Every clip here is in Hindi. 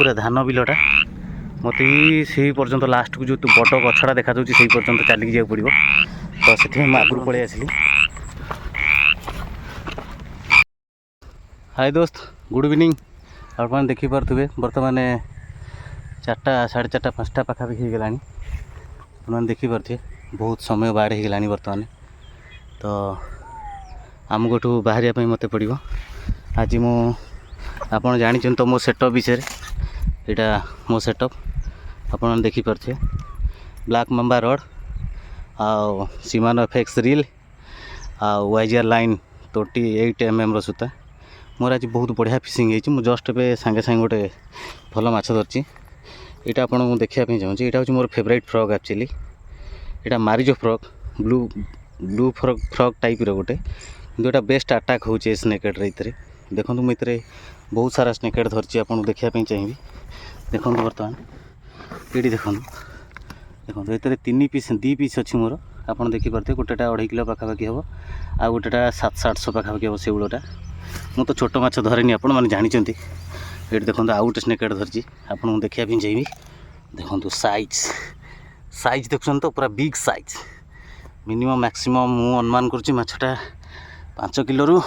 पूरा धान बिलटा मत से पर्यंत लास्ट को जो बड़ गछटा देखा से पर्यंत चलिक जा पड़ो तो से आगुरी पलि आसली। हाय दोस्त, गुड इवनिंग। आप देखिपे बर्तमान 4टा 4:30 5टा पाखापाखि हो गलानी। आप देखिपे बहुत समय बाढ़ हो गलानी बर्तमान। तो आमको बाहर मत पड़ो। आज आप जानी तो मो सेटअप विषय यहाँ मो सेटअप आप देखिपे ब्लैक मम्बा रड आ सिमानो एफएक्स रील आ वाइजर लाइन 38 mm सूता। मोर आज बहुत बढ़िया फिशिंग हो जस्ट ए सांगे सांगे गोटे भल माछ धरची। यहाँ आपको देखापी चाहूँगी। यहाँ हूँ मोर फेवरेट फ्रग एक्चुअली। यहाँ मारिजो फ्रग ब्लू फ्रग टाइप गोटे कि बेस्ट अटैक हो स्नेकेड इतरे। देखो मुझे बहुत सारा स्नेकेड धरची आपको देखापी चाहिए। देखो बर्तमान ये देखो देखो ये 3 पीस 2 पीस अच्छी मोर आप देखिपे गोटेटा 2.5 किलो पाखापाखि हम आ गोटेटा 700-800 पाखापाखि हम से उड़टा। मु तो छोट माछ धरेनी आपण मैंने जानते। ये देखो आउ गोटे स्नेकेड धरची आपको देखापी चाहिए। देखो साइज साइज देखुन तो पूरा बिग साइज मिनिमम मैक्सिमम मु अनुमान करुँची माछटा 5 किलो रु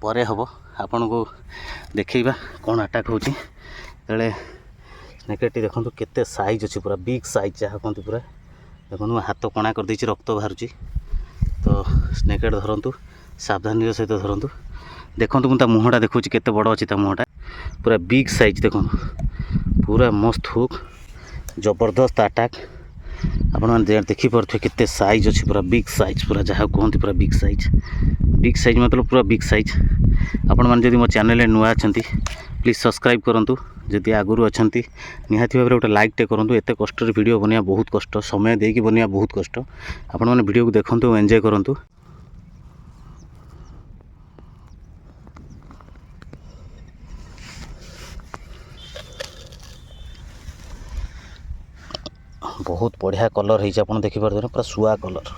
परे हम। आपन को देखा कौन अटैक होची तेरे स्नेकेटी देखो केते साइज अच्छी पूरा बिग साइज जहाँ कहते पूरा। देखो हाथ कणा कर देछि रक्त बाहरुची। तो स्नेकेट धरतु सावधानी सहित धरतु। देखो मुझे मुहटा देखुँ केते बड़ अच्छी मुहटा पूरा बिग साइज। देखो पूरा मस्त हुक जबरदस्त अटैक आप देखिपे केते साइज अच्छी पूरा बिग साइज पूरा जहाँ कहते पूरा बिग साइज मतलब पूरा बिग साइज। आपण मैंने जदि मो चैनल नुआ अच्छा प्लीज सब्सक्राइब करूँ। जदि आगुरी अच्छा निहाती भाव गोटे लाइक टे करूँ। एत कष्ट वीडियो बनवा बहुत कष्ट समय देकी बनवा बहुत कष्ट। आपण मैंने वीडियो को देखूँ एंजॉय करूँ। बहुत बढ़िया कलर है आप देखिपे पूरा शुआ कलर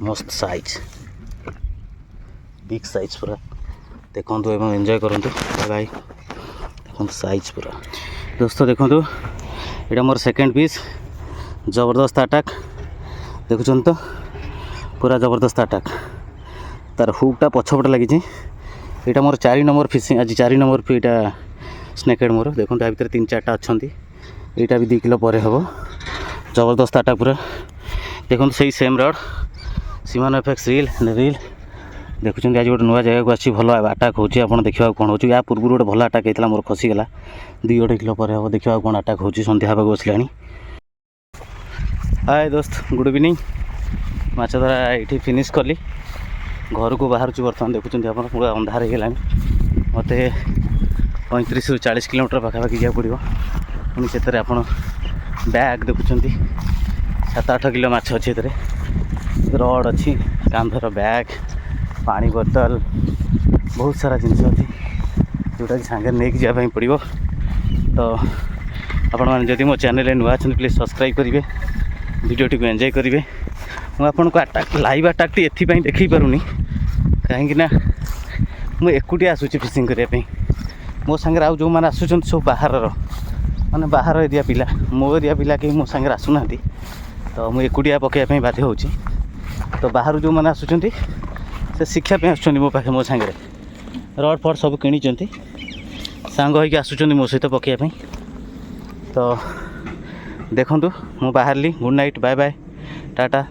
मस्त साइज बिग साइज पूरा। देखो एवं एंजॉय करूँ भाई। देखो साइज पूरा दोस्तों देखो यहाँ मोर सेकेंड पीस जबरदस्त अटैक देखुन तो पूरा जबरदस्त अटैक तार हुकटा पछपटे लगी। यहाँ मोर 4 नंबर फिशिंग आज 4 नंबर यहाँ स्नेकेड मोर। देखो या भर 3-4टा अच्छा यहाँ भी 2 किलो पर हम जबरदस्त अटैक पूरा। देखो सही सेम रड सिमानो एफएक्स रील देखुं आज गोटे नुआ जगह को आसी भल अटैक होची। आप देखा कौन हो या पूर्व गोटे भल अटैक होता मोर खसीगला 2-2.5 किलो पर हम देखा कौन अटैक हो सन्ध्या हवा बसला। हाय दोस्त, गुड इवनिंग। माछ धरा ये फिनिश कली घर को बाहर बर्तमान देखुं आप पूरा अंधार हो गला। मत 35 ରୁ 40 किलोमीटर पाखापाखि जा पड़ो। पुणी से आप बैग देखुं 7-8 किलो माछ अच्छे रड अच्छी कांधर बैग पानी बोतल बहुत सारा जिनस अच्छी जोटा कि सांगे नहीं जावाई पड़ो। तो आपण मैंने जदि मो चैनल नुआ अच्छा प्लीज सब्सक्राइब करेंगे वीडियोटी को एंजॉय करेंगे। मुझे आपको अटैक लाइव अटैक ये देखी पारूनी कहीं मुझे एकुटिया आसूँ फिशिंग करने। मो सांगे आउ जो मैंने आसुँच सब बाहर माने बाहर एरिया पिला मो एरिया पिला कहीं मो सांगे आसुना। तो मुझे एकुटिया पकड़ापी बाध्य हो। तो बाहर जो मैंने आसुँच से शिक्षापी आस मो पाखे मो सांगे रड फड सब कि सांग होगी आसुँच मो सहित पकड़ापी। तो देखूँ मु बाहरली। Good night, bye bye, Tata.